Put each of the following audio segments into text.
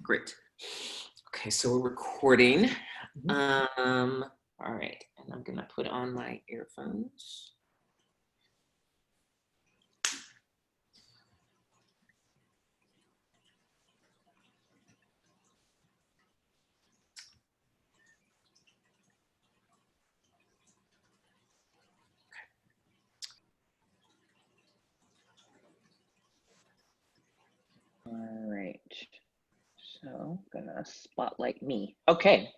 Great. Okay, so we're recording. Mm-hmm. All right, and I'm gonna put on my earphones. All right, so I'm gonna spotlight me. Okay.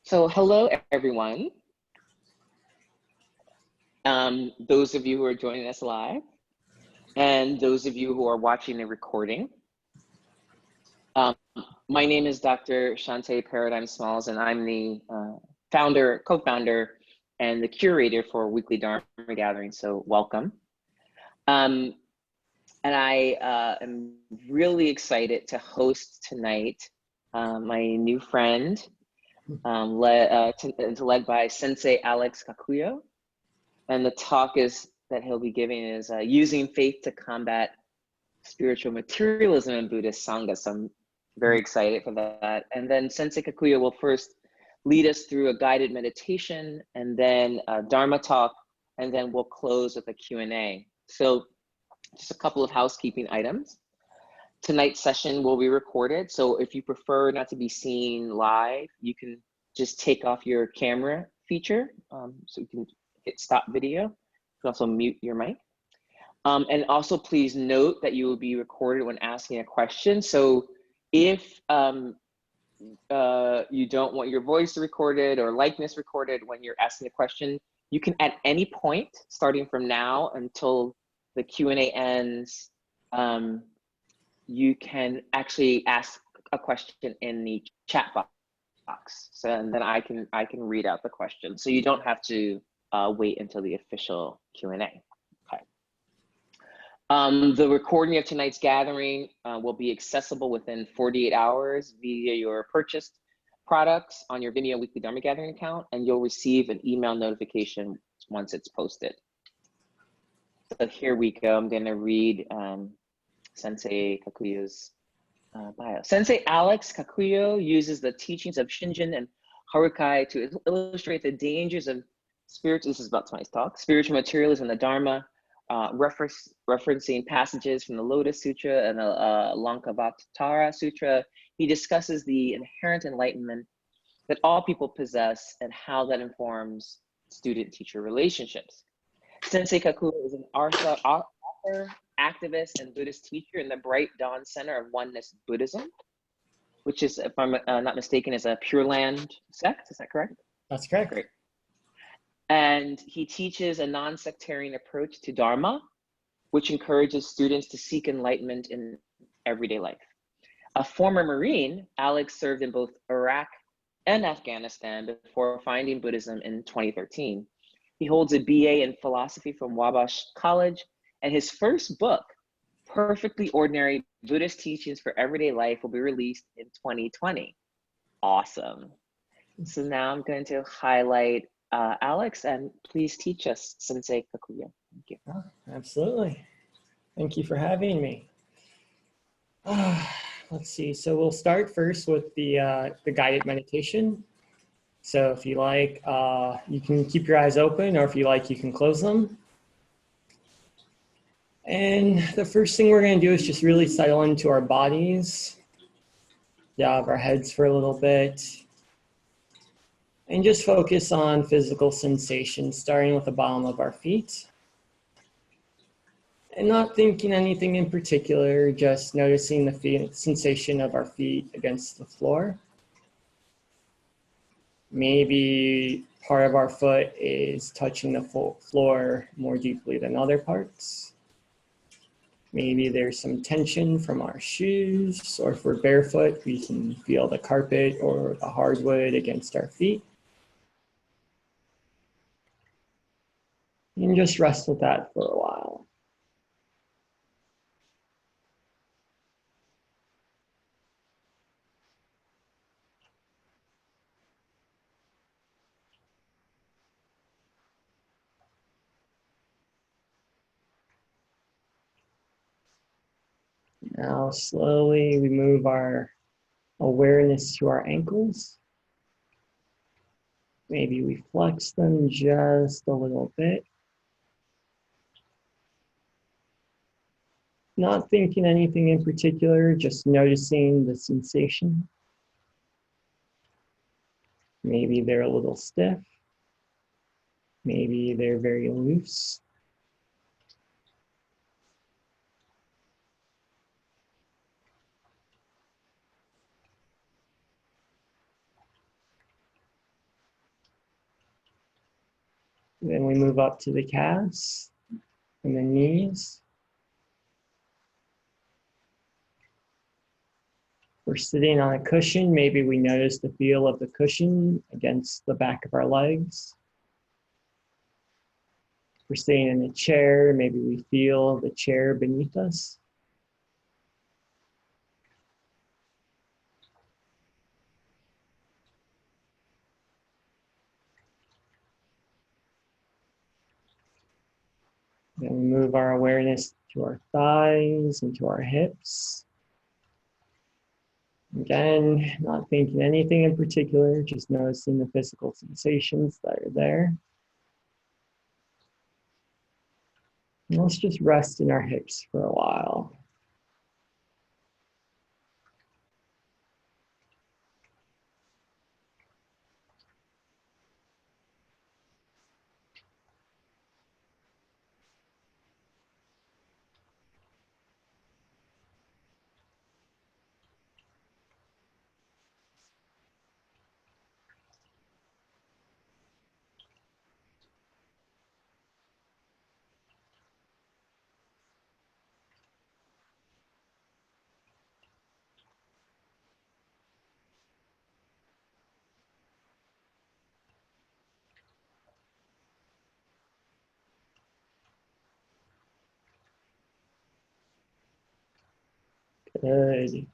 So hello, everyone. Those of you who are joining us live, and those of you who are watching the recording. My name is Dr. Shante Paradigm Smalls, and I'm the founder, co-founder, and the curator for Weekly Dharma Gathering, so welcome. And I am really excited to host tonight my new friend, led by Sensei Alex Kakuyo. And the talk that he'll be giving is using faith to combat spiritual materialism in Buddhist Sanghas. So I'm very excited for that. And then Sensei Kakuyo will first lead us through a guided meditation, and then a Dharma talk, and then we'll close with a Q&A. So just a couple of housekeeping items. Tonight's session will be recorded. So if you prefer not to be seen live, you can just take off your camera feature. So you can hit stop video. You can also mute your mic. And also please note that you will be recorded when asking a question. So if you don't want your voice recorded or likeness recorded when you're asking a question, you can at any point, starting from now until the Q&A ends, you can actually ask a question in the chat box. So and then I can read out the question. So you don't have to wait until the official Q&A. Okay. The recording of tonight's gathering will be accessible within 48 hours via your purchased products on your Vimeo Weekly Dharma Gathering account, and you'll receive an email notification once it's posted. So here we go. I'm going to read Sensei Kakuyo's bio. Sensei Alex Kakuyo uses the teachings of Shinjin and Harukai to illustrate the dangers of spiritual. This is about tonight's talk. Spiritual materialism and the Dharma, referencing passages from the Lotus Sutra and the Lankavatara Sutra. He discusses the inherent enlightenment that all people possess and how that informs student-teacher relationships. Sensei Kakuyo is an author, activist, and Buddhist teacher in the Bright Dawn Center of Oneness Buddhism, which is, if I'm not mistaken, is a Pure Land sect. Is that correct? That's correct. Great. And he teaches a non-sectarian approach to Dharma, which encourages students to seek enlightenment in everyday life. A former Marine, Alex served in both Iraq and Afghanistan before finding Buddhism in 2013. He holds a BA in philosophy from Wabash College, and his first book, Perfectly Ordinary Buddhist Teachings for Everyday Life, will be released in 2020. Awesome. So now I'm going to highlight Alex, and please teach us, Sensei Kakuyo. Thank you. Oh, absolutely. Thank you for having me. Let's see. So we'll start first with the guided meditation. So if you like, you can keep your eyes open, or if you like, you can close them. And the first thing we're going to do is just really settle into our bodies, bow our heads for a little bit, and just focus on physical sensations, starting with the bottom of our feet. And not thinking anything in particular, just noticing the sensation of our feet against the floor. Maybe part of our foot is touching the floor more deeply than other parts. Maybe there's some tension from our shoes, or if we're barefoot, we can feel the carpet or the hardwood against our feet. You can just rest with that for a while. Now slowly we move our awareness to our ankles. Maybe we flex them just a little bit. Not thinking anything in particular, just noticing the sensation. Maybe they're a little stiff. Maybe they're very loose. Then we move up to the calves and the knees. We're sitting on a cushion. Maybe we notice the feel of the cushion against the back of our legs. If we're sitting in a chair, maybe we feel the chair beneath us. Then we move our awareness to our thighs and to our hips. Again, not thinking anything in particular, just noticing the physical sensations that are there. And let's just rest in our hips for a while. Good.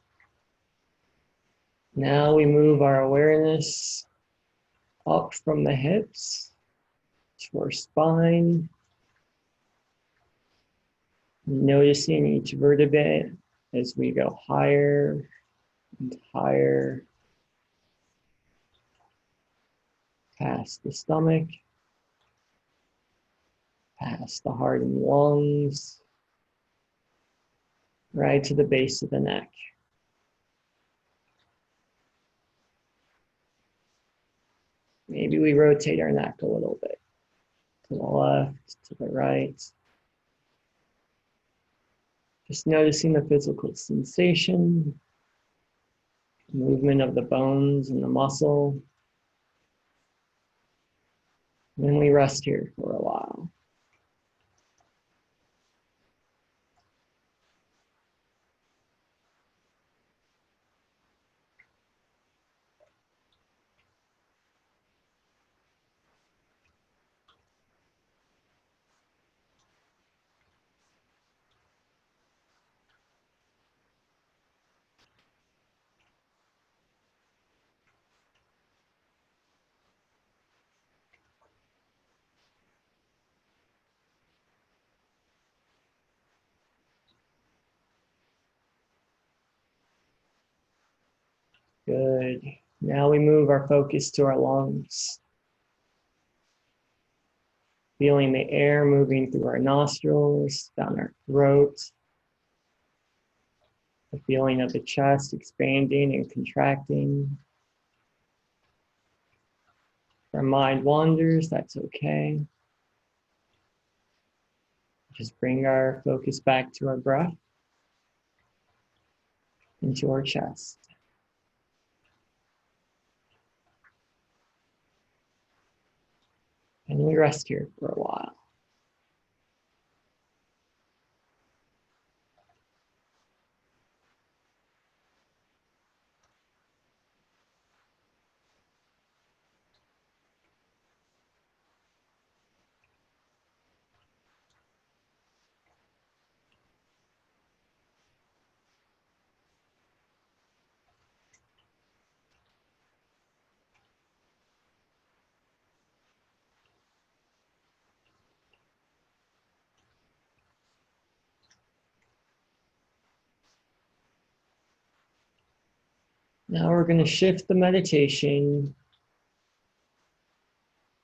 Now we move our awareness up from the hips to our spine, noticing each vertebrae as we go higher and higher past the stomach, past the heart and lungs, right to the base of the neck. Maybe we rotate our neck a little bit to the left, to the right. Just noticing the physical sensation, movement of the bones and the muscle. Then we rest here for a while. Good. Now we move our focus to our lungs. Feeling the air moving through our nostrils, down our throat. The feeling of the chest expanding and contracting. If our mind wanders, that's okay. Just bring our focus back to our breath, into our chest. And we rest here for a while. Now we're going to shift the meditation.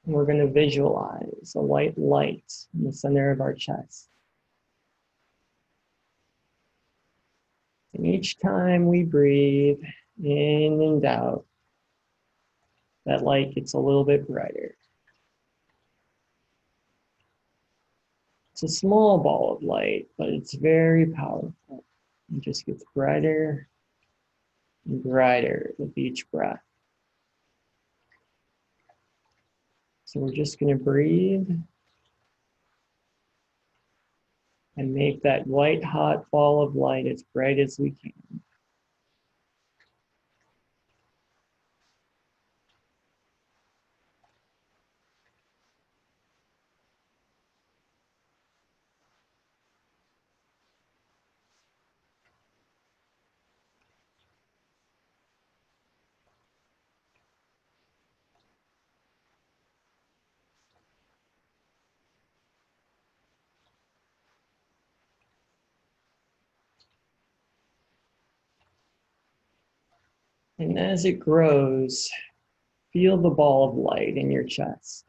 And we're going to visualize a white light in the center of our chest. And each time we breathe in and out, that light gets a little bit brighter. It's a small ball of light, but it's very powerful. It just gets brighter and brighter with each breath. So we're just going to breathe and make that white hot ball of light as bright as we can. And as it grows, feel the ball of light in your chest.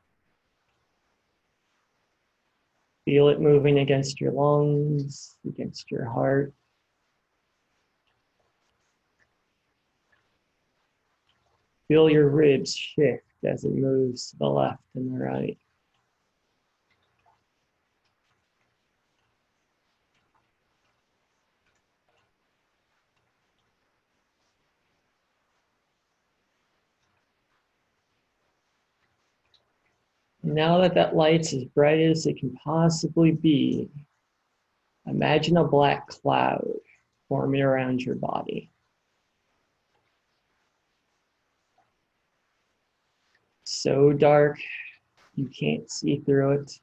Feel it moving against your lungs, against your heart. Feel your ribs shift as it moves to the left and the right. Now that that light's as bright as it can possibly be, imagine a black cloud forming around your body. So dark, you can't see through it.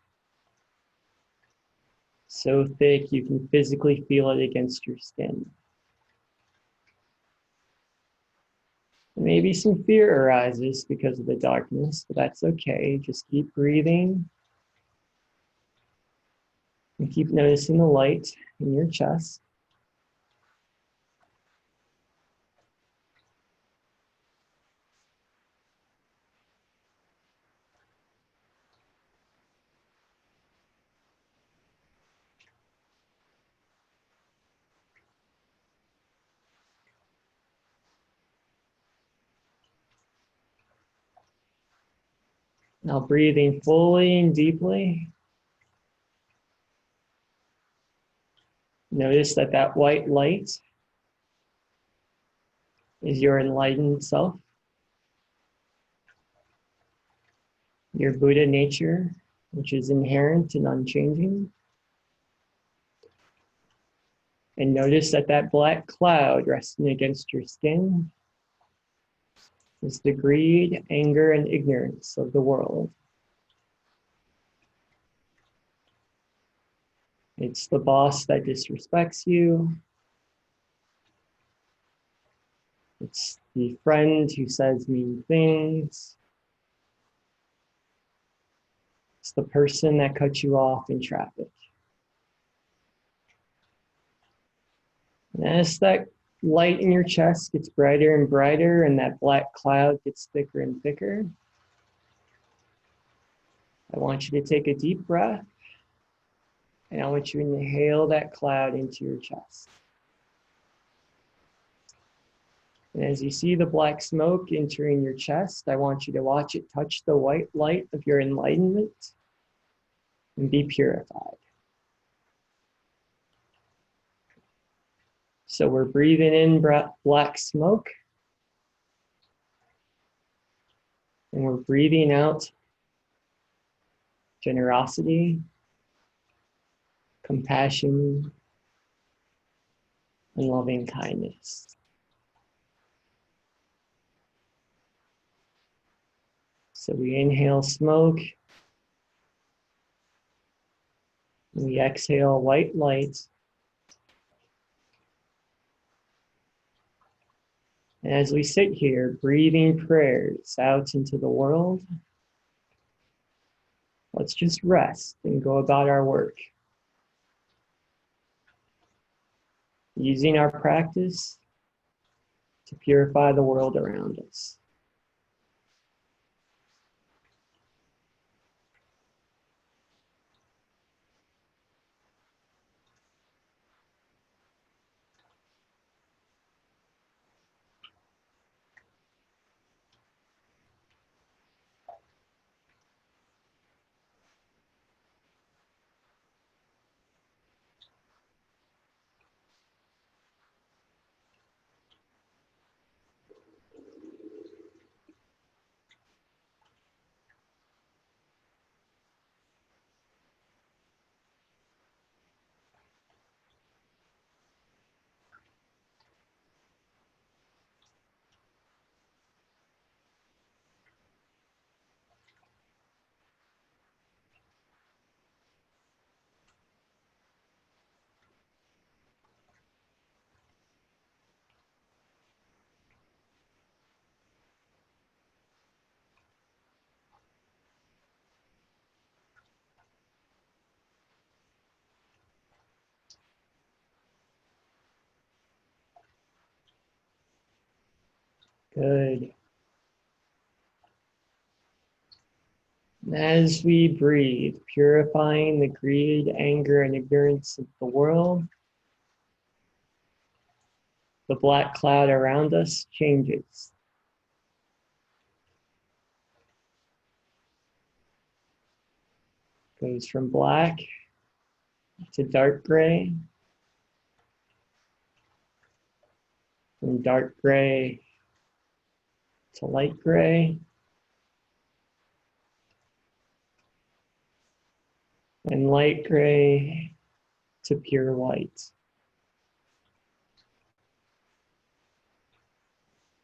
So thick, you can physically feel it against your skin. Maybe some fear arises because of the darkness, but that's okay. Just keep breathing and keep noticing the light in your chest. Now breathing fully and deeply. Notice that that white light is your enlightened self, your Buddha nature, which is inherent and unchanging. And notice that that black cloud resting against your skin is the greed, anger, and ignorance of the world. It's the boss that disrespects you. It's the friend who says mean things. It's the person that cuts you off in traffic. And as that light in your chest gets brighter and brighter and that black cloud gets thicker and thicker, I want you to take a deep breath and I want you to inhale that cloud into your chest. And as you see the black smoke entering your chest, I want you to watch it touch the white light of your enlightenment and be purified. So we're breathing in black smoke, and we're breathing out generosity, compassion, and loving kindness. So we inhale smoke, and we exhale white light. And as we sit here, breathing prayers out into the world, let's just rest and go about our work. Using our practice to purify the world around us. Good. As we breathe, purifying the greed, anger, and ignorance of the world, the black cloud around us changes. Goes from black to dark gray, from dark gray to light gray, and light gray to pure white,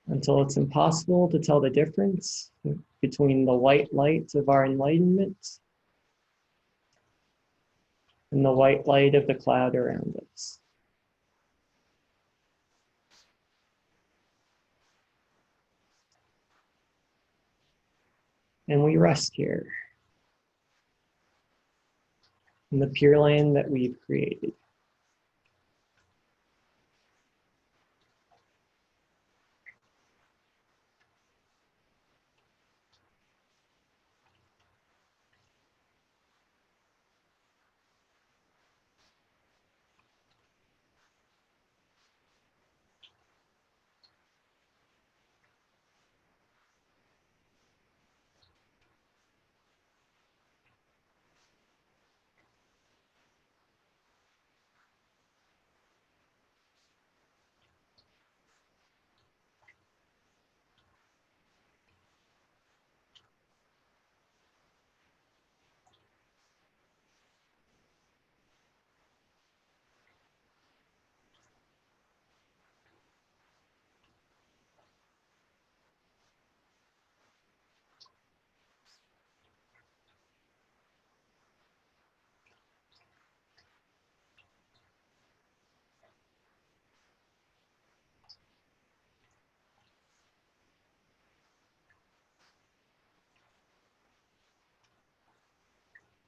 until it's impossible to tell the difference between the white light of our enlightenment and the white light of the cloud around us. And we rest here in the pure land that we've created.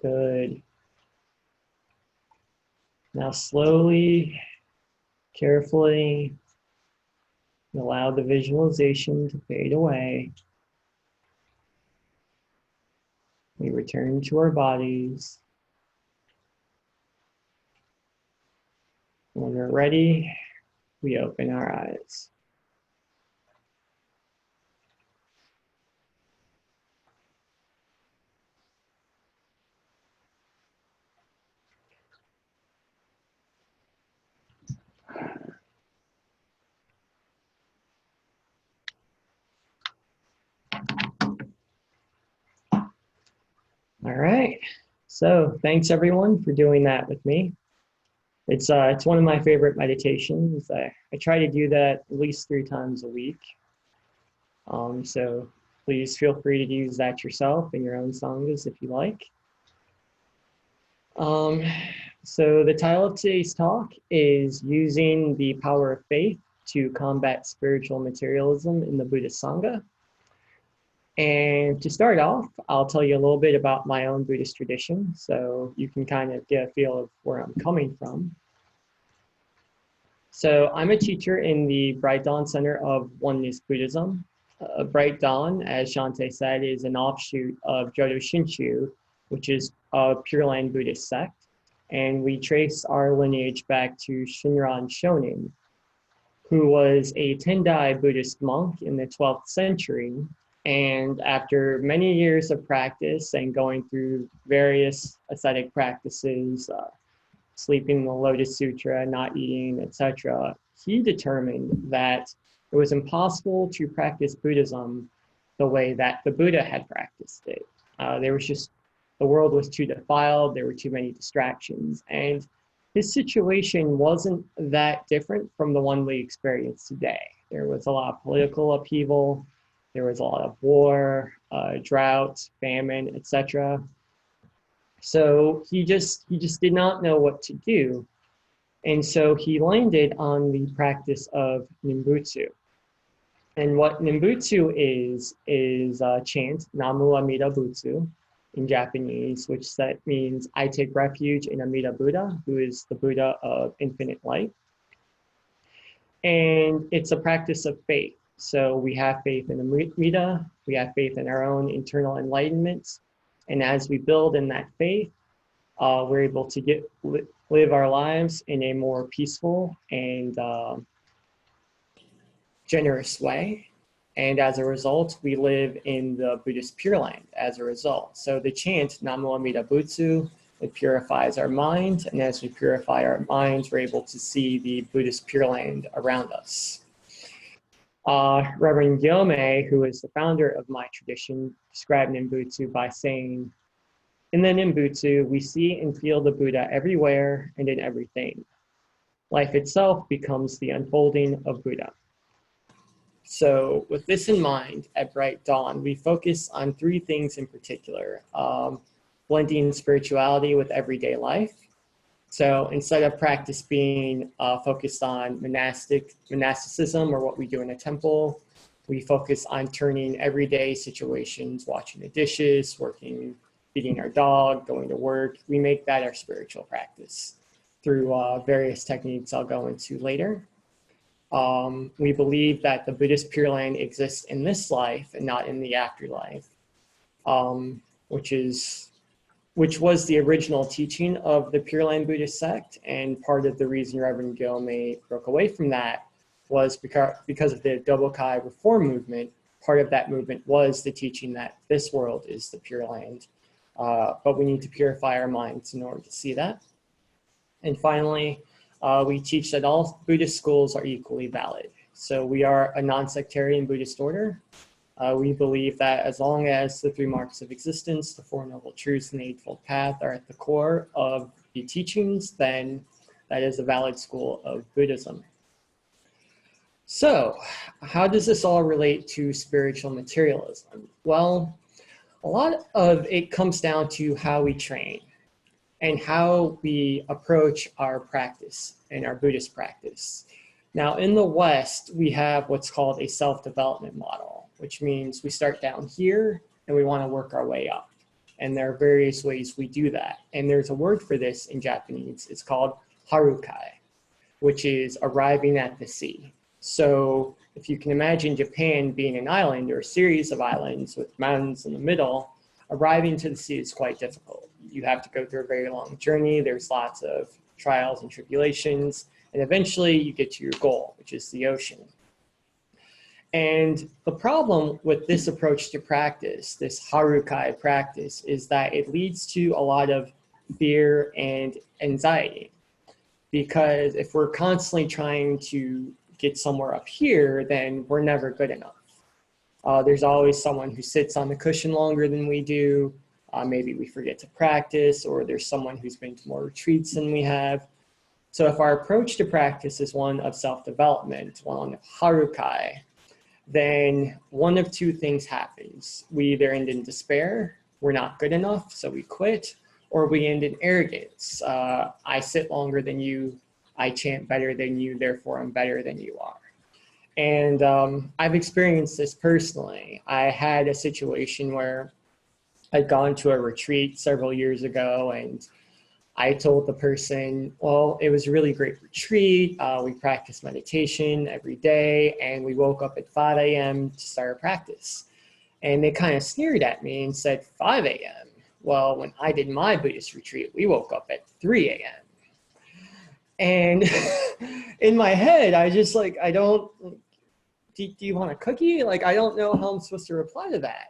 Good. Now slowly, carefully, allow the visualization to fade away. We return to our bodies. When we're ready, we open our eyes. All right. So thanks everyone for doing that with me. It's one of my favorite meditations. I try to do that at least 3 times a week. So please feel free to use that yourself in your own sanghas if you like. So the title of today's talk is Using the Power of Faith to Combat Spiritual Materialism in the Buddhist Sangha. And to start off, I'll tell you a little bit about my own Buddhist tradition, so you can kind of get a feel of where I'm coming from. So I'm a teacher in the Bright Dawn Center of Oneness Buddhism. Bright Dawn, as Shante said, is an offshoot of Jodo Shinshu, which is a Pure Land Buddhist sect. And we trace our lineage back to Shinran Shonin, who was a Tendai Buddhist monk in the 12th century. And after many years of practice and going through various ascetic practices, sleeping in the Lotus Sutra, not eating, etc., he determined that it was impossible to practice Buddhism the way that the Buddha had practiced it. The world was too defiled, there were too many distractions, and his situation wasn't that different from the one we experience today. There was a lot of political upheaval, there was a lot of war, drought, famine, etc. So he just did not know what to do. And so he landed on the practice of Nimbutsu. And what Nimbutsu is chant, Namu Amida Butsu in Japanese, which means I take refuge in Amida Buddha, who is the Buddha of infinite light. And it's a practice of faith. So we have faith in Amida, we have faith in our own internal enlightenment. And as we build in that faith, we're able to live our lives in a more peaceful and generous way. And as a result, we live in the Buddhist Pure Land as a result. So the chant, Namo Amida Butsu, it purifies our mind. And as we purify our minds, we're able to see the Buddhist Pure Land around us. Reverend Gyome, who is the founder of my tradition, described Nimbutsu by saying, in the Nimbutsu, we see and feel the Buddha everywhere and in everything. Life itself becomes the unfolding of Buddha. So with this in mind, at Bright Dawn, we focus on three things in particular, blending spirituality with everyday life. So instead of practice being focused on monasticism or what we do in a temple, we focus on turning everyday situations, washing the dishes, working, feeding our dog, going to work. We make that our spiritual practice through various techniques I'll go into later. We believe that the Buddhist Pure Land exists in this life and not in the afterlife, which was the original teaching of the Pure Land Buddhist sect. And part of the reason Reverend Gyome broke away from that was because of the Dobokai reform movement. Part of that movement was the teaching that this world is the Pure Land. But we need to purify our minds in order to see that. And finally, we teach that all Buddhist schools are equally valid. So we are a non-sectarian Buddhist order. We believe that as long as the three marks of existence, the Four Noble Truths, and the Eightfold Path are at the core of the teachings, then that is a valid school of Buddhism. So how does this all relate to spiritual materialism? Well, a lot of it comes down to how we train and how we approach our practice and our Buddhist practice. Now, in the West, we have what's called a self-development model, which means we start down here and we want to work our way up. And there are various ways we do that. And there's a word for this in Japanese. It's called Harukai, which is arriving at the sea. So if you can imagine Japan being an island or a series of islands with mountains in the middle, arriving to the sea is quite difficult. You have to go through a very long journey. There's lots of trials and tribulations, and eventually you get to your goal, which is the ocean. And the problem with this approach to practice, this Harukai practice, is that it leads to a lot of fear and anxiety. Because if we're constantly trying to get somewhere up here, then we're never good enough. There's always someone who sits on the cushion longer than we do. Maybe we forget to practice, or there's someone who's been to more retreats than we have. So if our approach to practice is one of self-development, one of Harukai, then one of two things happens. We either end in despair, we're not good enough, so we quit, or we end in arrogance. I sit longer than you, I chant better than you, therefore I'm better than you are. And I've experienced this personally. I had a situation where I'd gone to a retreat several years ago, and I told the person, well, it was a really great retreat. We practiced meditation every day, and we woke up at 5 a.m. to start our practice. And they kind of sneered at me and said, 5 a.m. Well, when I did my Buddhist retreat, we woke up at 3 a.m. And in my head, I just like, I don't, do you want a cookie? Like, I don't know how I'm supposed to reply to that.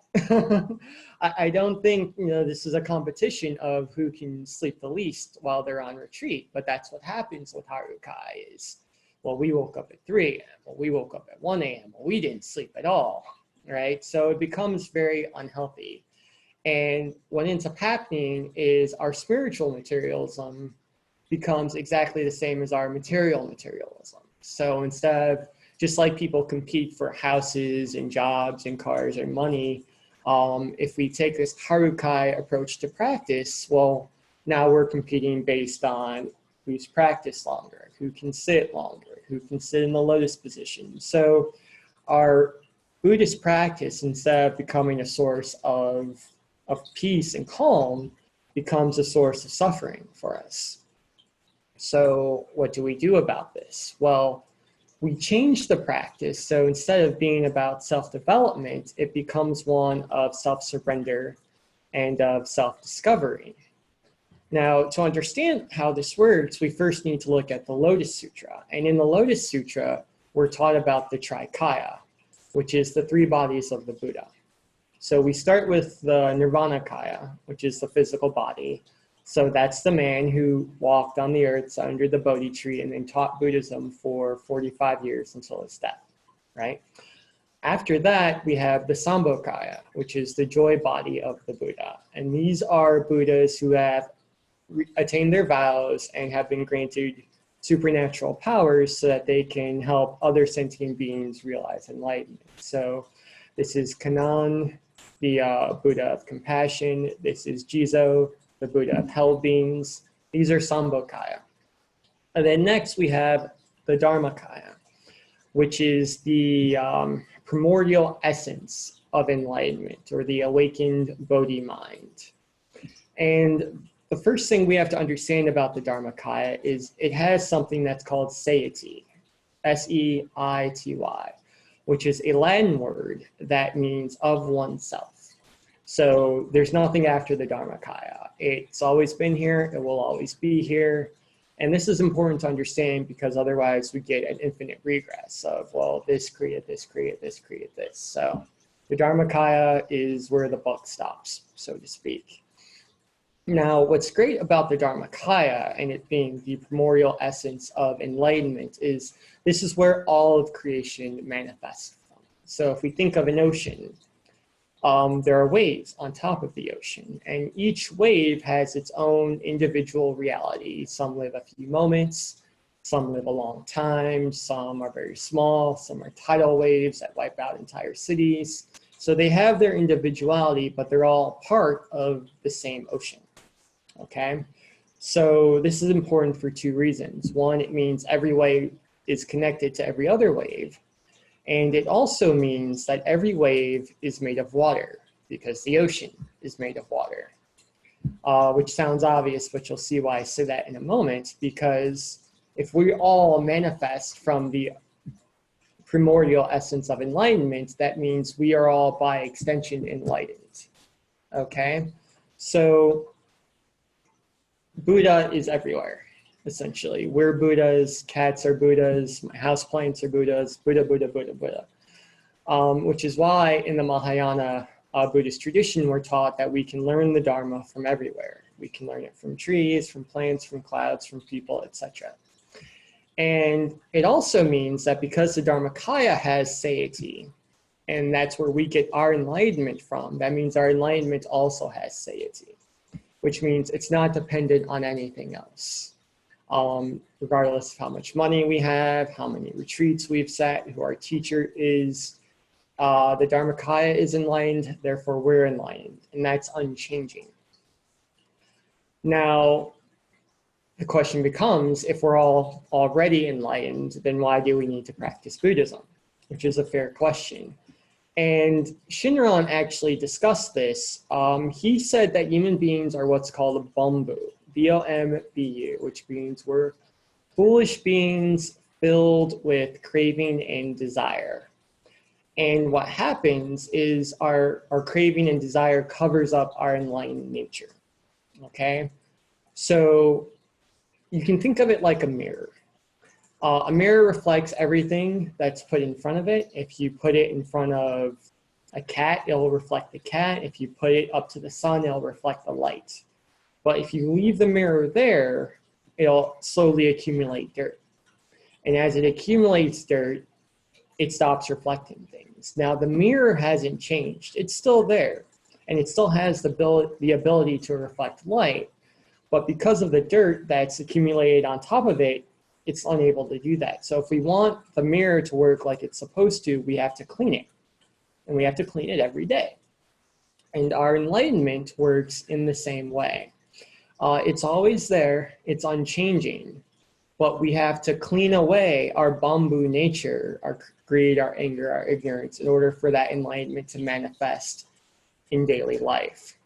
I don't think, this is a competition of who can sleep the least while they're on retreat, but that's what happens with Harukai is, well, we woke up at 3 a.m. Well, we woke up at 1 a.m. Well, we didn't sleep at all, right? So it becomes very unhealthy. And what ends up happening is our spiritual materialism becomes exactly the same as our material materialism. So instead of, just like people compete for houses and jobs and cars and money, if we take this Harukai approach to practice, well, now we're competing based on who's practiced longer, who can sit longer, who can sit in the lotus position. So our Buddhist practice, instead of becoming a source of peace and calm, becomes a source of suffering for us. So what do we do about this? Well, we change the practice. So instead of being about self-development, it becomes one of self-surrender and of self-discovery. Now, to understand how this works, we first need to look at the Lotus Sutra. And in the Lotus Sutra, we're taught about the Trikaya, which is the 3 bodies of the Buddha. So we start with the Nirvanakaya, which is the physical body. So that's the man who walked on the earth under the Bodhi tree and then taught Buddhism for 45 years until his death, right? After that, we have the Sambhogakaya, which is the joy body of the Buddha. And these are Buddhas who have attained their vows and have been granted supernatural powers so that they can help other sentient beings realize enlightenment. So this is Kannon, the Buddha of compassion. This is Jizo, the Buddha of held beings. These are Sambhogakaya. And then next we have the Dharmakaya, which is the primordial essence of enlightenment, or the awakened Bodhi mind. And the first thing we have to understand about the Dharmakaya is it has something that's called seity, S-E-I-T-Y, which is a Latin word that means of oneself. So there's nothing after the Dharmakaya. It's always been here, it will always be here. And this is important to understand because otherwise we get an infinite regress of, well, this created this, created this, created this. So the Dharmakaya is where the buck stops, so to speak. Now, what's great about the Dharmakaya and it being the primordial essence of enlightenment is this is where all of creation manifests from. So if we think of an ocean, there are waves on top of the ocean, and each wave has its own individual reality. Some live a few moments, some live a long time, some are very small, some are tidal waves that wipe out entire cities. So they have their individuality, but they're all part of the same ocean, okay? So this is important for 2 reasons. One, it means every wave is connected to every other wave. And it also means that every wave is made of water because the ocean is made of water, which sounds obvious, but you'll see why I say that in a moment, because if we all manifest from the primordial essence of enlightenment, that means we are all by extension enlightened, okay? So Buddha is everywhere. Essentially, we're Buddhas, cats are Buddhas, my houseplants are Buddhas, Buddha, Buddha, Buddha, Buddha. Which is why in the Mahayana Buddhist tradition, we're taught that we can learn the Dharma from everywhere. We can learn it from trees, from plants, from clouds, from people, etc. And it also means that because the Dharmakaya has seity, and that's where we get our enlightenment from, that means our enlightenment also has seity, which means it's not dependent on anything else. Regardless of how much money we have, how many retreats we've sat, who our teacher is, the Dharmakaya is enlightened, therefore we're enlightened, and that's unchanging. Now, the question becomes, if we're all already enlightened, then why do we need to practice Buddhism? Which is a fair question. And Shinran actually discussed this. He said that human beings are what's called a bamboo. VOMBU, which means we're foolish beings filled with craving and desire. And what happens is our craving and desire covers up our enlightened nature, okay? So you can think of it like a mirror. A mirror reflects everything that's put in front of it. If you put it in front of a cat, it'll reflect the cat. If you put it up to the sun, it'll reflect the light. But if you leave the mirror there, it'll slowly accumulate dirt. And as it accumulates dirt, it stops reflecting things. Now the mirror hasn't changed. It's still there. And it still has the ability to reflect light. But because of the dirt that's accumulated on top of it, it's unable to do that. So if we want the mirror to work like it's supposed to, we have to clean it. And we have to clean it every day. And our enlightenment works in the same way. It's always there, it's unchanging, but we have to clean away our bamboo nature, our greed, our anger, our ignorance, in order for that enlightenment to manifest in daily life.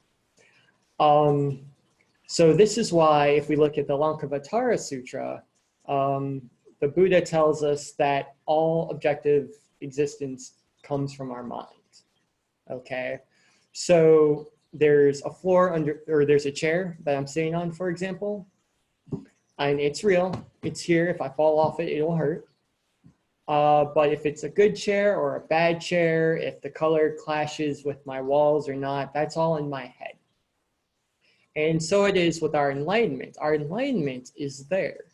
So this is why, if we look at the Lankavatara Sutra, the Buddha tells us that all objective existence comes from our mind, okay? So there's a floor under, or there's a chair that I'm sitting on, for example, and it's real, it's here. If I fall off it, it'll hurt. But if it's a good chair or a bad chair, if the color clashes with my walls or not, that's all in my head. And so it is with our enlightenment. Our enlightenment is there.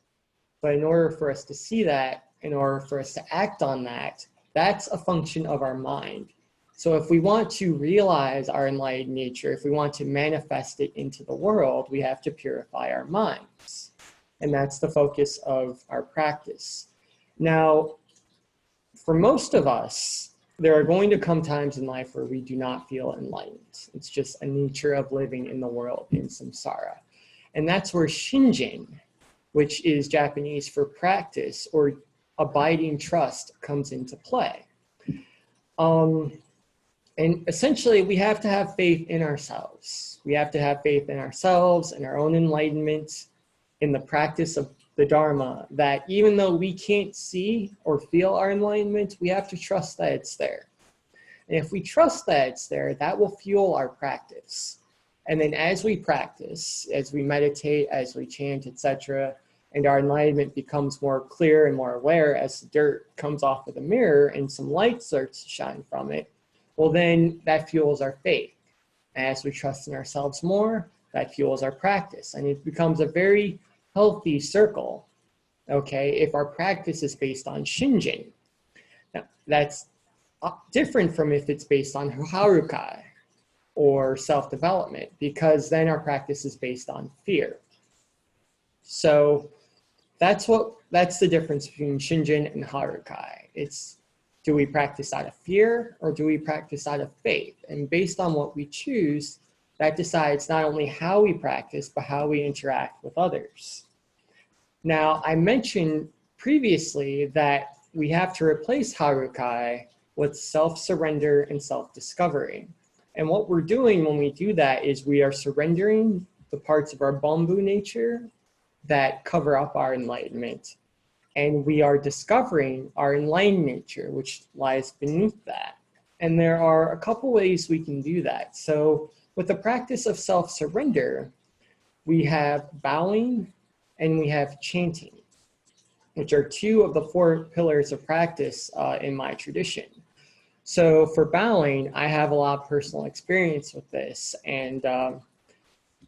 But in order for us to see that, in order for us to act on that, that's a function of our mind. So if we want to realize our enlightened nature, if we want to manifest it into the world, we have to purify our minds. And that's the focus of our practice. Now, for most of us, there are going to come times in life where we do not feel enlightened. It's just a nature of living in the world in samsara. And that's where Shinjin, which is Japanese for practice or abiding trust, comes into play. And essentially, we have to have faith in ourselves. We have to have faith in ourselves and our own enlightenment, in the practice of the Dharma, that even though we can't see or feel our enlightenment, we have to trust that it's there. And if we trust that it's there, that will fuel our practice. And then as we practice, as we meditate, as we chant, etc., and our enlightenment becomes more clear and more aware as the dirt comes off of the mirror and some light starts to shine from it, well, then that fuels our faith. As we trust in ourselves more, that fuels our practice. And it becomes a very healthy circle, okay, if our practice is based on Shinjin. Now, that's different from if it's based on Harukai or self-development, because then our practice is based on fear. So that's the difference between Shinjin and Harukai. It's, do we practice out of fear or do we practice out of faith? And based on what we choose, that decides not only how we practice, but how we interact with others. Now, I mentioned previously that we have to replace Harukai with self-surrender and self-discovery. And what we're doing when we do that is we are surrendering the parts of our bamboo nature that cover up our enlightenment. And we are discovering our enlightened nature, which lies beneath that. And there are a couple ways we can do that. So with the practice of self-surrender, we have bowing and we have chanting, which are two of the 4 pillars of practice in my tradition. So for bowing, I have a lot of personal experience with this. And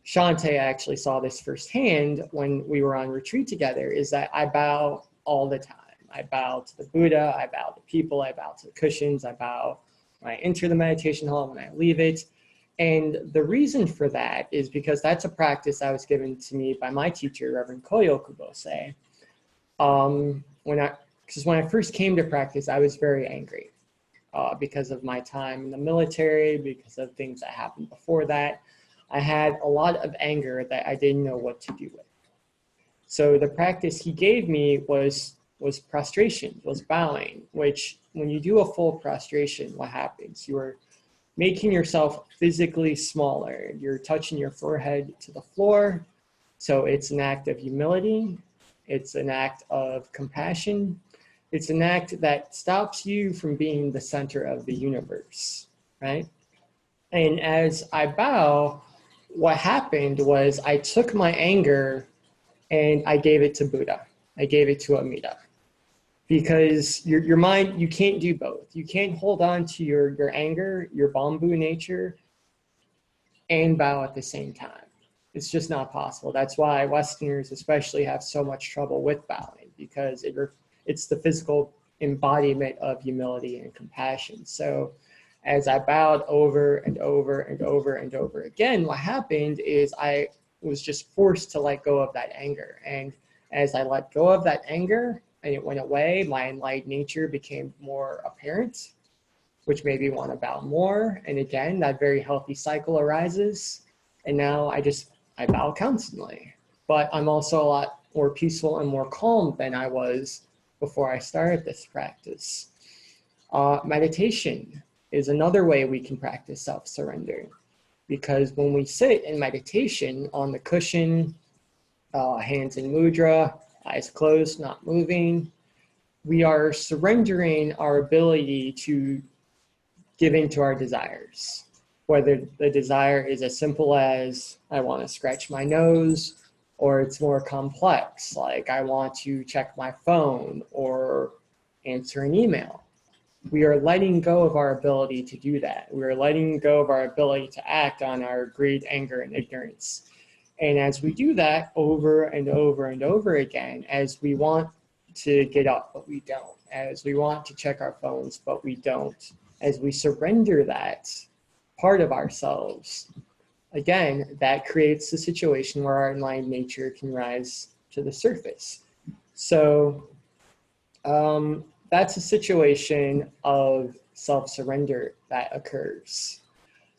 Shante actually saw this firsthand when we were on retreat together, is that I bow all the time. I bow to the Buddha, I bow to people, I bow to the cushions, I bow when I enter the meditation hall, when I leave it. And the reason for that is because that's a practice that was given to me by my teacher, Reverend Koyo Kubose. Because when I first came to practice, I was very angry because of my time in the military, because of things that happened before that. I had a lot of anger that I didn't know what to do with. So the practice he gave me was prostration, was bowing, which when you do a full prostration, what happens? You are making yourself physically smaller. You're touching your forehead to the floor. So it's an act of humility. It's an act of compassion. It's an act that stops you from being the center of the universe, right? And as I bow, what happened was I took my anger and I gave it to Buddha. I gave it to Amida. Because your mind, you can't do both. You can't hold on to your anger, your bamboo nature, and bow at the same time. It's just not possible. That's why Westerners especially have so much trouble with bowing, because it's the physical embodiment of humility and compassion. So as I bowed over and over and over and over again, what happened is I was just forced to let go of that anger. And as I let go of that anger and it went away, my enlightened nature became more apparent, which made me want to bow more. And again, that very healthy cycle arises. And now I bow constantly. But I'm also a lot more peaceful and more calm than I was before I started this practice. Meditation is another way we can practice self-surrender. Because when we sit in meditation on the cushion, hands in mudra, eyes closed, not moving, we are surrendering our ability to give in to our desires. Whether the desire is as simple as I want to scratch my nose, or it's more complex, like I want to check my phone or answer an email. We are letting go of our ability to do that. We are letting go of our ability to act on our greed, anger, and ignorance. And as we do that over and over and over again, as we want to get up, but we don't, as we want to check our phones, but we don't, as we surrender that part of ourselves, again, that creates a situation where our enlightened nature can rise to the surface. So that's a situation of self-surrender that occurs.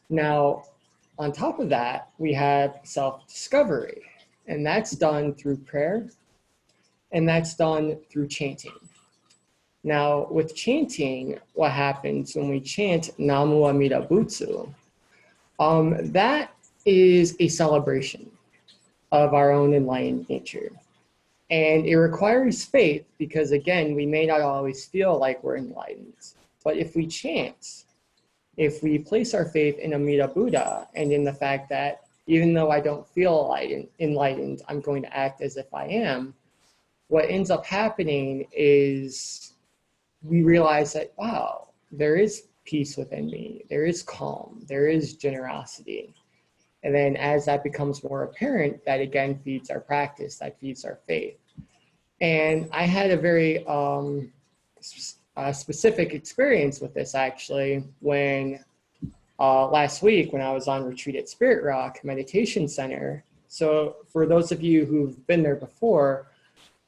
Now, on top of that, we have self-discovery, and that's done through prayer, and that's done through chanting. Now, with chanting, what happens when we chant Namu Amida Butsu, that is a celebration of our own enlightened nature. And it requires faith because, again, we may not always feel like we're enlightened. But if we chant, if we place our faith in Amida Buddha and in the fact that even though I don't feel enlightened, I'm going to act as if I am, what ends up happening is we realize that, wow, there is peace within me, there is calm, there is generosity. And then as that becomes more apparent, that again feeds our practice, that feeds our faith. And I had a very specific experience with this actually when last week when I was on retreat at Spirit Rock Meditation Center. So for those of you who've been there before,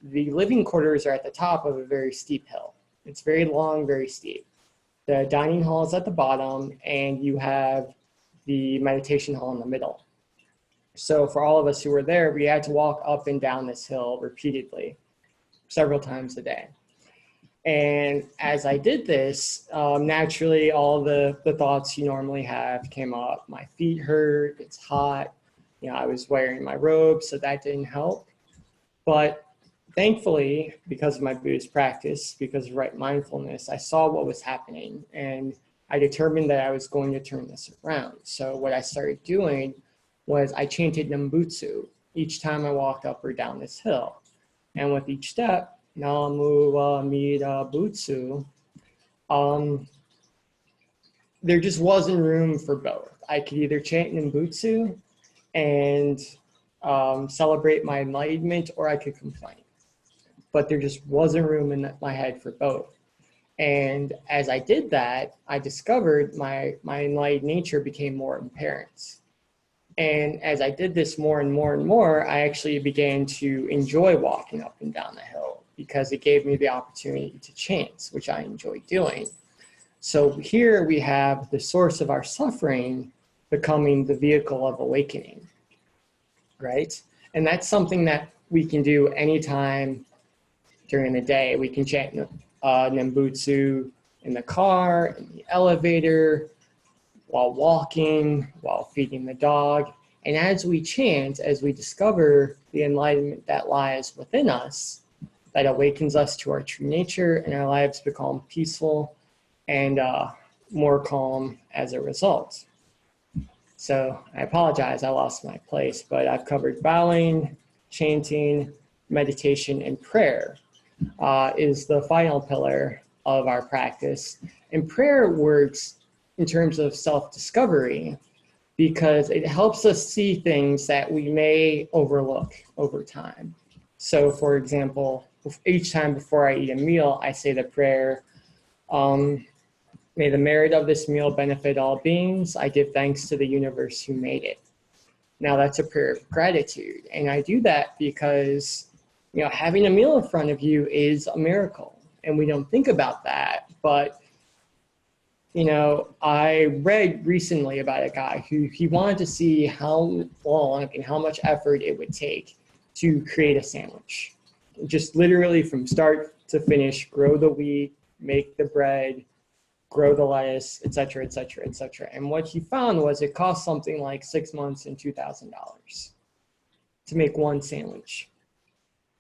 the living quarters are at the top of a very steep hill. It's very long, very steep. The dining hall is at the bottom, and you have the meditation hall in the middle. So for all of us who were there, we had to walk up and down this hill repeatedly, several times a day. And as I did this, naturally all the thoughts you normally have came up. My feet hurt, it's hot. You know, I was wearing my robe, so that didn't help. But thankfully, because of my Buddhist practice, because of right mindfulness, I saw what was happening and I determined that I was going to turn this around. So what I started doing was I chanted Nembutsu each time I walked up or down this hill. And with each step, Namu Amida Butsu, there just wasn't room for both. I could either chant Nembutsu and celebrate my enlightenment, or I could complain. But there just wasn't room in my head for both. And as I did that, I discovered my enlightened nature became more apparent. And as I did this more and more and more, I actually began to enjoy walking up and down the hill because it gave me the opportunity to chant, which I enjoy doing. So here we have the source of our suffering becoming the vehicle of awakening, right? And that's something that we can do anytime during the day. We can chant Nembutsu in the car, in the elevator, while walking, while feeding the dog. And as we chant, as we discover the enlightenment that lies within us, that awakens us to our true nature, and our lives become peaceful and more calm as a result. So I apologize, I lost my place, but I've covered bowing, chanting, meditation, and prayer is the final pillar of our practice. And prayer works in terms of self-discovery because it helps us see things that we may overlook over time. So for example, each time before I eat a meal, I say the prayer, may the merit of this meal benefit all beings. I give thanks to the universe who made it. Now that's a prayer of gratitude. And I do that because, you know, having a meal in front of you is a miracle. And we don't think about that. But, you know, I read recently about a guy who he wanted to see how long and how much effort it would take to create a sandwich. Just literally from start to finish, grow the wheat, make the bread, grow the lettuce, et cetera, et cetera, et cetera. And what he found was it cost something like 6 months and $2,000 to make one sandwich.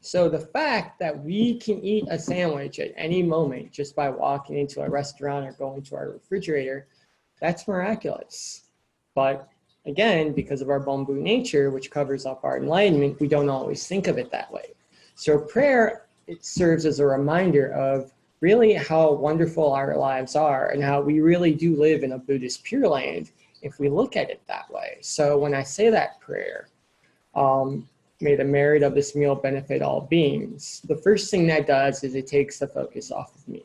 So the fact that we can eat a sandwich at any moment just by walking into a restaurant or going to our refrigerator, that's miraculous. But again, because of our bamboo nature, which covers up our enlightenment, we don't always think of it that way. So prayer, it serves as a reminder of really how wonderful our lives are and how we really do live in a Buddhist Pure Land if we look at it that way. So when I say that prayer, may the merit of this meal benefit all beings, the first thing that does is it takes the focus off of me.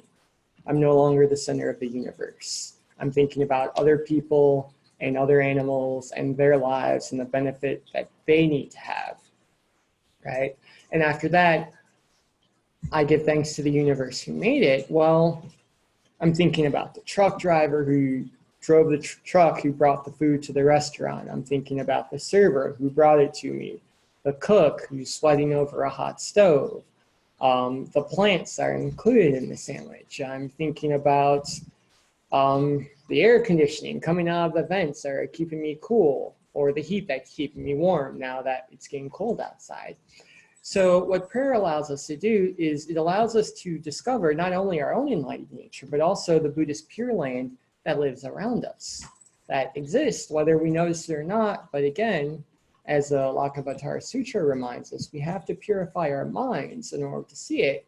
I'm no longer the center of the universe. I'm thinking about other people and other animals and their lives and the benefit that they need to have, right? And after that, I give thanks to the universe who made it. Well, I'm thinking about the truck driver who drove the truck, who brought the food to the restaurant. I'm thinking about the server who brought it to me, the cook who's sweating over a hot stove, the plants that are included in the sandwich. I'm thinking about the air conditioning coming out of the vents that are keeping me cool, or the heat that's keeping me warm now that it's getting cold outside. So what prayer allows us to do is it allows us to discover not only our own enlightened nature, but also the Buddhist Pure Land that lives around us, that exists, whether we notice it or not. But again, as the Lankavatara Sutra reminds us, we have to purify our minds in order to see it,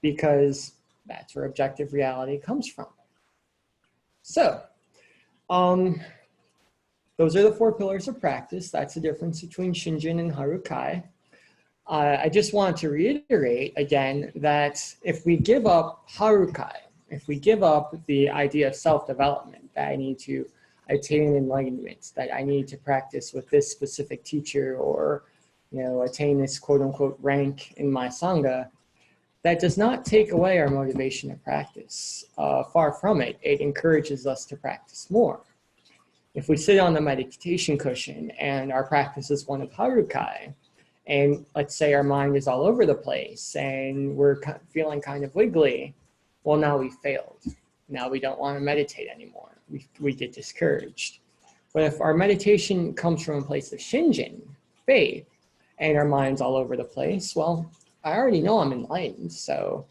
because that's where objective reality comes from. So, those are the 4 pillars of practice. That's the difference between Shinjin and Harukai. I just want to reiterate again that if we give up Harukai, if we give up the idea of self-development, that I need to attain enlightenment, that I need to practice with this specific teacher, or, you know, attain this quote unquote rank in my Sangha, that does not take away our motivation to practice. Far from it, it encourages us to practice more. If we sit on the meditation cushion and our practice is one of Harukai, and let's say our mind is all over the place and we're feeling kind of wiggly, well, now we failed. Now we don't want to meditate anymore. We get discouraged. But if our meditation comes from a place of Shinjin, faith, and our mind's all over the place, well, I already know I'm enlightened, so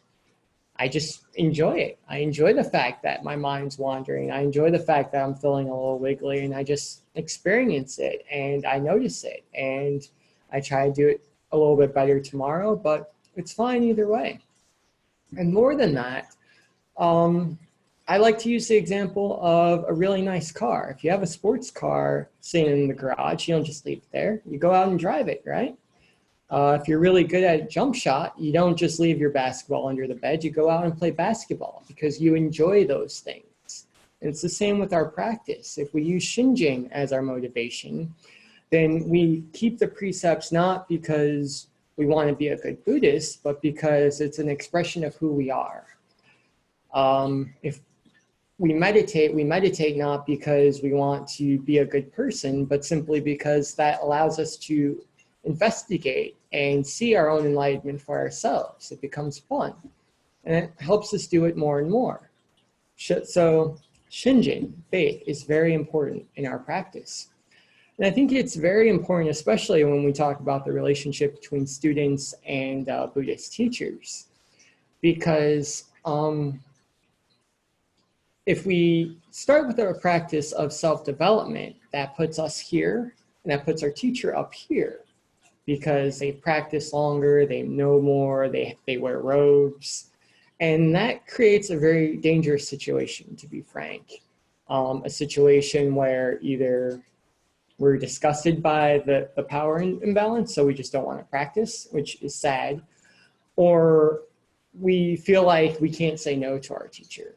I just enjoy it. I enjoy the fact that my mind's wandering. I enjoy the fact that I'm feeling a little wiggly, and I just experience it and I notice it. And I try to do it a little bit better tomorrow, but it's fine either way. And more than that, I like to use the example of a really nice car. If you have a sports car sitting in the garage, you don't just leave it there. You go out and drive it, right? If you're really good at a jump shot, you don't just leave your basketball under the bed. You go out and play basketball because you enjoy those things. And it's the same with our practice. If we use Shinjin as our motivation, then we keep the precepts not because we want to be a good Buddhist, but because it's an expression of who we are. If we meditate not because we want to be a good person, but simply because that allows us to investigate and see our own enlightenment for ourselves. It becomes fun, and it helps us do it more and more. So Shinjin, faith, is very important in our practice. And I think it's very important, especially when we talk about the relationship between students and Buddhist teachers, because if we start with our practice of self-development, that puts us here, and that puts our teacher up here, because they practice longer, they know more, they wear robes. And that creates a very dangerous situation, to be frank. A situation where either we're disgusted by the power imbalance, so we just don't want to practice, which is sad, or we feel like we can't say no to our teacher,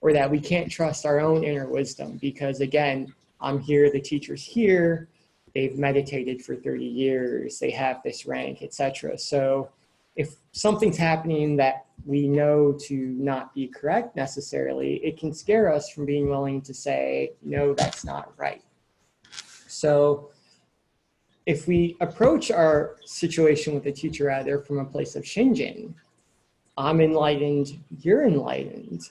or that we can't trust our own inner wisdom because, again, I'm here, the teacher's here, they've meditated for 30 years, they have this rank, etc. So if something's happening that we know to not be correct necessarily, it can scare us from being willing to say, no, that's not right. So if we approach our situation with the teacher rather from a place of Shinjin, I'm enlightened, you're enlightened,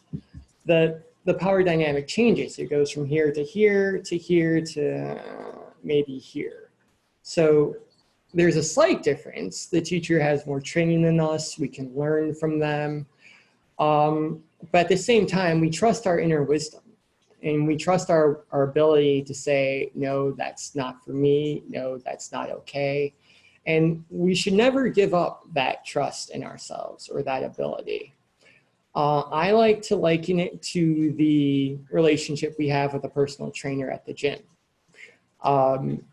the power dynamic changes. It goes from here to here to here to maybe here. So there's a slight difference. The teacher has more training than us. We can learn from them. But at the same time, we trust our inner wisdom. And we trust our ability to say, no, that's not for me. No, that's not okay. And we should never give up that trust in ourselves or that ability. I like to liken it to the relationship we have with a personal trainer at the gym.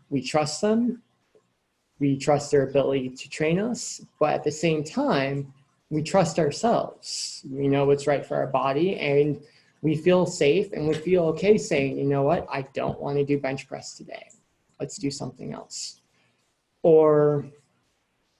We trust them. We trust their ability to train us. But at the same time, we trust ourselves. We know what's right for our body, and we feel safe and we feel okay saying, you know what, I don't want to do bench press today. Let's do something else. Or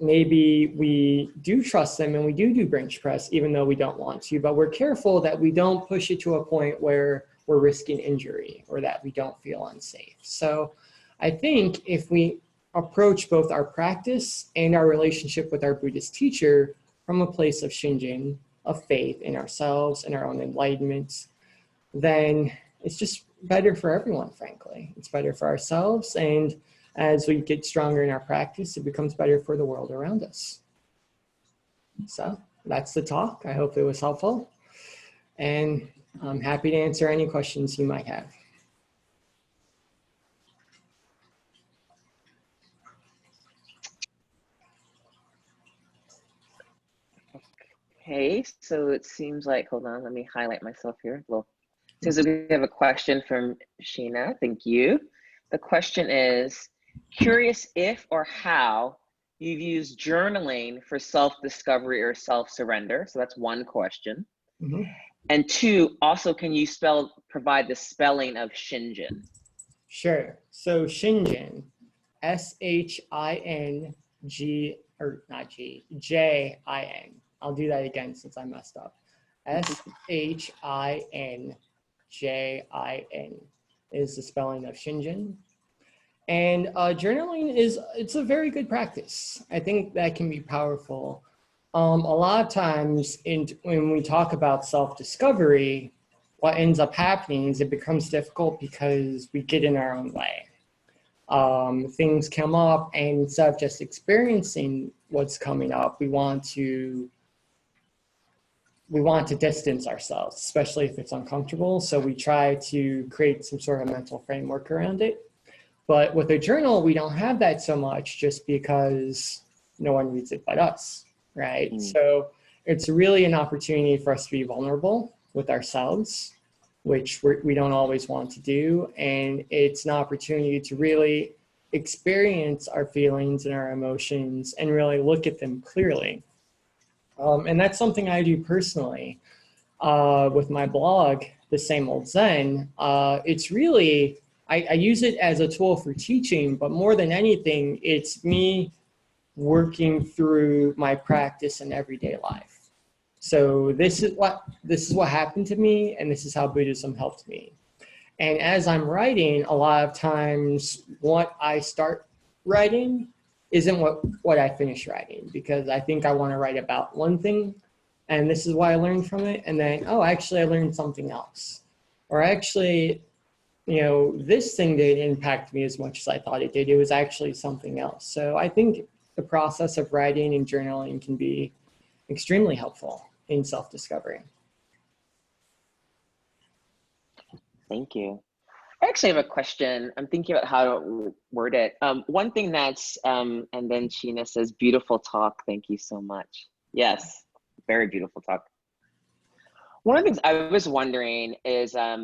maybe we do trust them and we do bench press even though we don't want to, but we're careful that we don't push it to a point where we're risking injury or that we don't feel unsafe. So I think if we approach both our practice and our relationship with our Buddhist teacher from a place of Shinjin, of faith in ourselves and our own enlightenment, then it's just better for everyone, frankly. It's better for ourselves, and as we get stronger in our practice, it becomes better for the world around us. So that's the talk. I hope it was helpful, and I'm happy to answer any questions you might have. Okay, so it seems like, hold on, let me highlight myself here. Well, since we have a question from Sheena, thank you. The question is, curious if or how you've used journaling for self-discovery or self-surrender. So that's one question. Mm-hmm. And two, also, can you provide the spelling of Shinjin? Sure. So Shinjin, S-H-I-N-G, or not G, J-I-N. I'll do that again since I messed up. S-H-I-N-J-I-N is the spelling of Shinjin. And journaling it's a very good practice. I think that can be powerful. A lot of times when we talk about self-discovery, what ends up happening is it becomes difficult because we get in our own way. Things come up, and instead of just experiencing what's coming up, we want to distance ourselves, especially if it's uncomfortable. So we try to create some sort of mental framework around it. But with a journal, we don't have that so much just because no one reads it but us, right? Mm. So it's really an opportunity for us to be vulnerable with ourselves, which we don't always want to do. And it's an opportunity to really experience our feelings and our emotions and really look at them clearly. And that's something I do personally with my blog, The Same Old Zen. It's really, I use it as a tool for teaching, but more than anything, it's me working through my practice in everyday life. So this is what happened to me, and this is how Buddhism helped me. And as I'm writing, a lot of times what I start writing isn't what I finish writing, because I think I want to write about one thing, and this is what I learned from it, and then, oh, actually I learned something else. Or actually, this thing didn't impact me as much as I thought it did. It was actually something else. So I think the process of writing and journaling can be extremely helpful in self-discovery. Thank you. I actually have a question. I'm thinking about how to word it. One thing that's, and then Sheena says, beautiful talk. Thank you so much. Yes, very beautiful talk. One of the things I was wondering is, I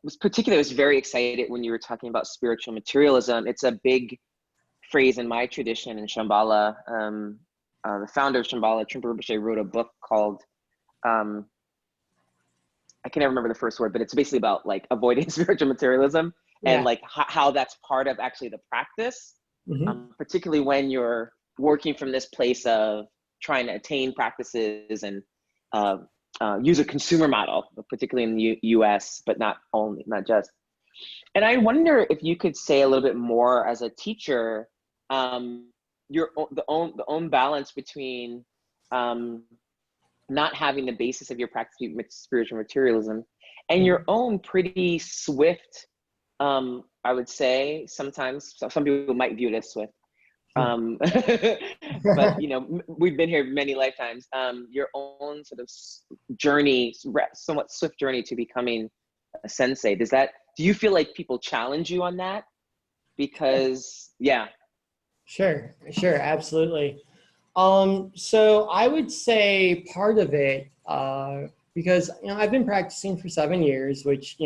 was very excited when you were talking about spiritual materialism. It's a big phrase in my tradition in Shambhala. The founder of Shambhala, Trungpa Rinpoche, wrote a book called, I can never remember the first word, but it's basically about like avoiding spiritual materialism and like how that's part of actually the practice, particularly when you're working from this place of trying to attain practices and use a consumer model, particularly in the US, but not just. And I wonder if you could say a little bit more as a teacher, the own balance between not having the basis of your practice with spiritual materialism and your own pretty swift, I would say sometimes, some people might view it as swift, but we've been here many lifetimes, your own sort of journey, somewhat swift journey to becoming a sensei. Do you feel like people challenge you on that? Because, yeah. Sure, absolutely. So I would say part of it, because I've been practicing for 7 years, which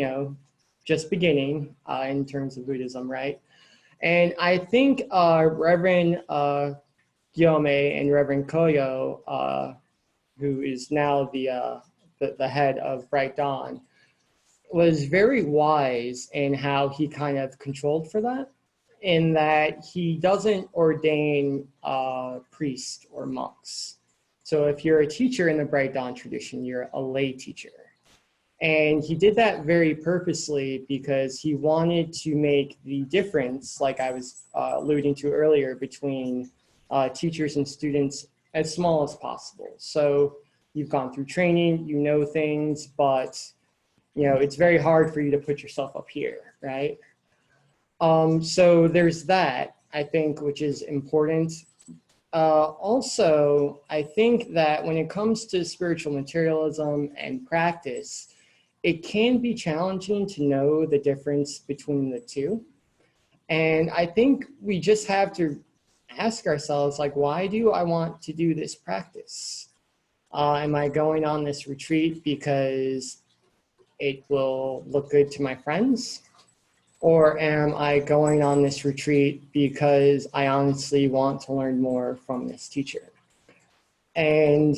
just beginning in terms of Buddhism, right? And I think Reverend Gyome and Reverend Koyo, who is now the head of Bright Dawn, was very wise in how he kind of controlled for that, in that he doesn't ordain priests or monks. So if you're a teacher in the Bright Dawn tradition, you're a lay teacher. And he did that very purposely because he wanted to make the difference, like I was alluding to earlier, between teachers and students as small as possible. So you've gone through training, you know things, but it's very hard for you to put yourself up here, right? So there's that, I think, which is important. Also, I think that when it comes to spiritual materialism and practice, it can be challenging to know the difference between the two. And I think we just have to ask ourselves, like, why do I want to do this practice? Am I going on this retreat because it will look good to my friends? Or am I going on this retreat because I honestly want to learn more from this teacher? And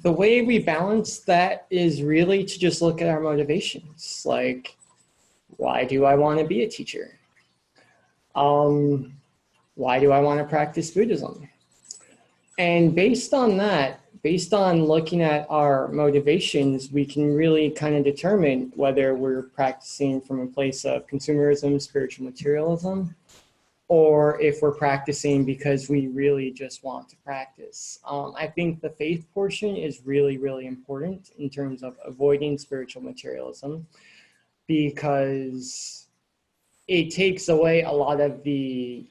the way we balance that is really to just look at our motivations. Like, why do I want to be a teacher? Why do I want to practice Buddhism? And based on that, based on looking at our motivations, we can really kind of determine whether we're practicing from a place of consumerism, spiritual materialism, or if we're practicing because we really just want to practice. I think the faith portion is really, really important in terms of avoiding spiritual materialism, because it takes away a lot of the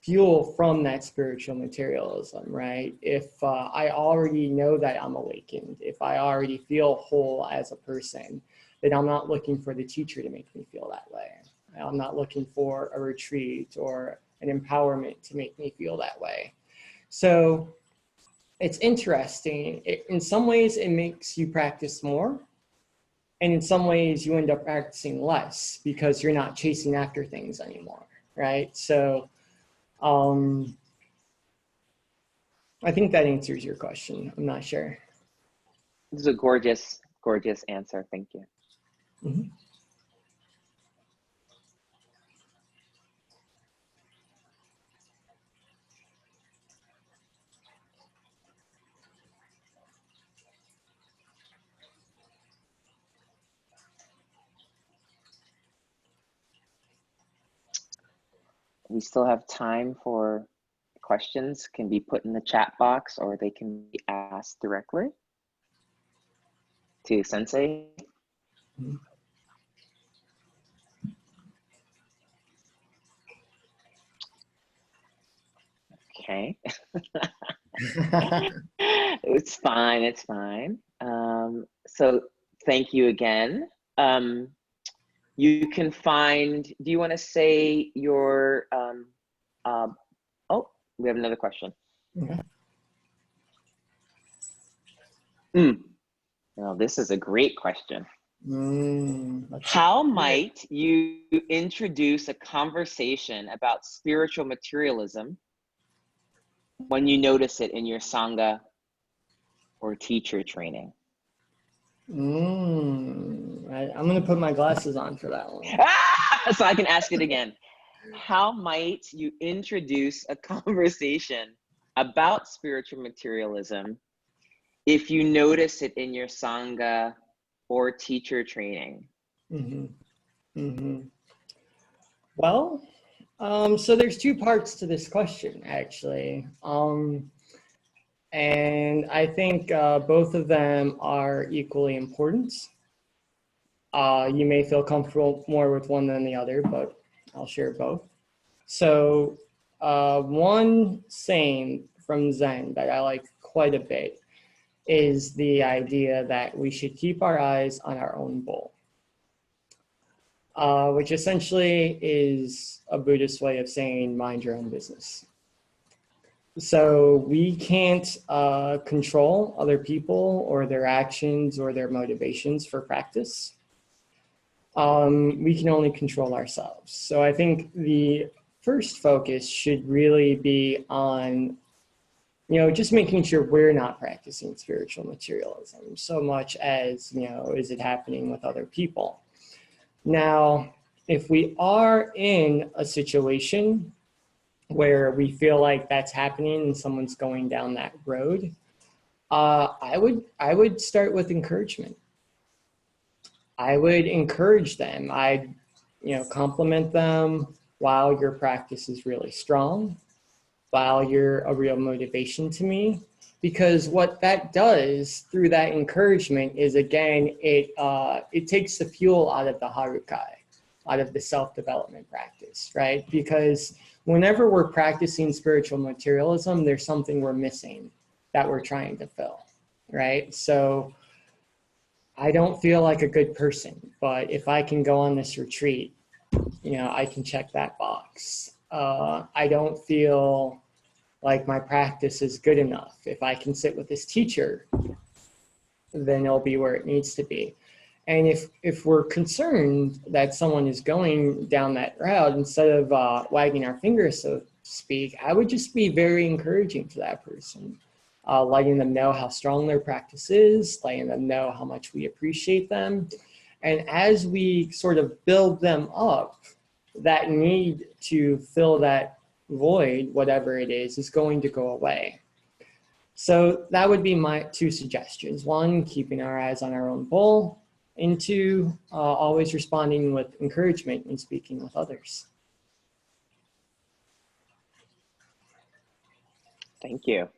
fuel from that spiritual materialism, right? If I already know that I'm awakened, if I already feel whole as a person, then I'm not looking for the teacher to make me feel that way. I'm not looking for a retreat or an empowerment to make me feel that way. So it's interesting. In some ways, it makes you practice more. And in some ways, you end up practicing less because you're not chasing after things anymore, right? So I think that answers your question. I'm not sure. This is a gorgeous, gorgeous answer. Thank you. Mm-hmm. We still have time for questions. Can be put in the chat box or they can be asked directly to Sensei. Mm-hmm. Okay. It's fine. It's fine. So thank you again. You can find, do you want to say your, oh, we have another question. Okay. Well, this is a great question. How might you introduce a conversation about spiritual materialism when you notice it in your Sangha or teacher training? I'm going to put my glasses on for that one. So I can ask it again. How might you introduce a conversation about spiritual materialism if you notice it in your Sangha or teacher training? Well, so there's two parts to this question, actually. And I think both of them are equally important. You may feel comfortable more with one than the other, but I'll share both. So one saying from Zen that I like quite a bit is the idea that we should keep our eyes on our own bowl, which essentially is a Buddhist way of saying mind your own business. So we can't control other people or their actions or their motivations for practice. We can only control ourselves. So I think the first focus should really be on, just making sure we're not practicing spiritual materialism so much as, is it happening with other people? Now, if we are in a situation where we feel like that's happening and someone's going down that road, I would start with encouragement. I would encourage them. I'd, compliment them while your practice is really strong, while you're a real motivation to me, because what that does through that encouragement is, again, it takes the fuel out of the Harukai, out of the self-development practice, right? Because whenever we're practicing spiritual materialism, there's something we're missing that we're trying to fill, right? So I don't feel like a good person, but if I can go on this retreat, I can check that box. I don't feel like my practice is good enough. If I can sit with this teacher, then it'll be where it needs to be. And if we're concerned that someone is going down that route, instead of wagging our fingers, so to speak, I would just be very encouraging to that person, letting them know how strong their practice is, letting them know how much we appreciate them. And as we sort of build them up, that need to fill that void, whatever it is going to go away. So that would be my two suggestions. One, keeping our eyes on our own bowl, and two, always responding with encouragement when speaking with others. Thank you.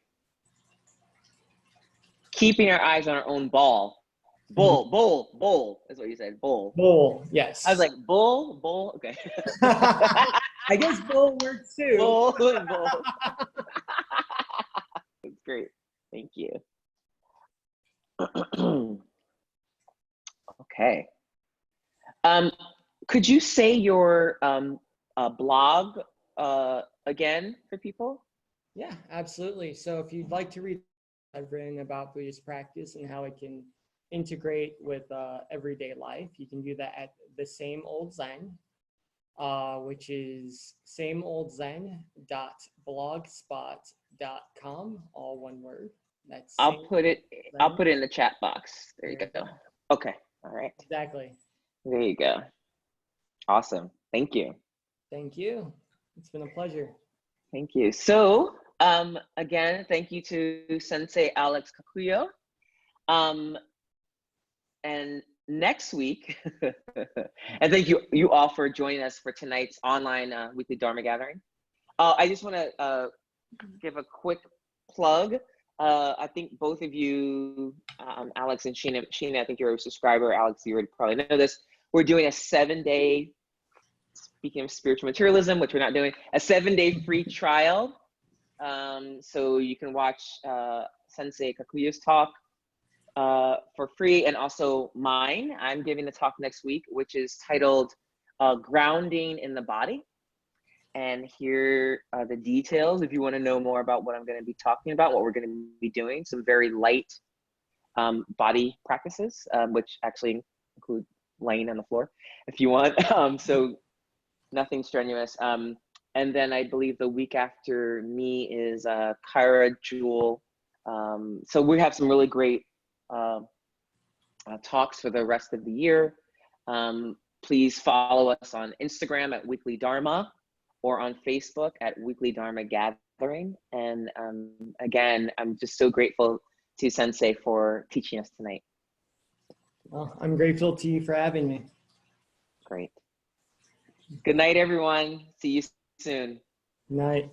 Keeping our eyes on our own ball. Bowl is what you said, bowl. Bowl, yes. I was like, bowl, okay. I guess bowl works too. Bowl. That's great, thank you. Okay. Could you say your blog again for people? Yeah, absolutely. So if you'd like to read, I've written about Buddhist practice and how it can integrate with everyday life. You can do that at The Same Old Zen, which is sameoldzen.blogspot.com, all one word. That's I'll put it in the chat box. There you go. Okay. All right. Exactly. There you go. Awesome. Thank you. Thank you. It's been a pleasure. Thank you. So again, thank you to Sensei Alex Kakuyo. And next week, and thank you all for joining us for tonight's online weekly Dharma gathering. I just want to give a quick plug. I think both of you, Alex and Sheena, I think you're a subscriber. Alex, you already probably know this. We're doing a 7-day, speaking of spiritual materialism, which we're not doing, a 7-day free trial So you can watch Sensei Kakuyo's talk for free, and also mine. I'm giving a talk next week, which is titled Grounding in the Body. And here are the details if you want to know more about what I'm going to be talking about, what we're going to be doing. Some very light body practices, which actually include laying on the floor if you want. So nothing strenuous. And then I believe the week after me is Kyra Jewel. So we have some really great talks for the rest of the year. Please follow us on Instagram at Weekly Dharma, or on Facebook at Weekly Dharma Gathering. And again, I'm just so grateful to Sensei for teaching us tonight. Well, I'm grateful to you for having me. Great. Good night, everyone. See you soon. Night.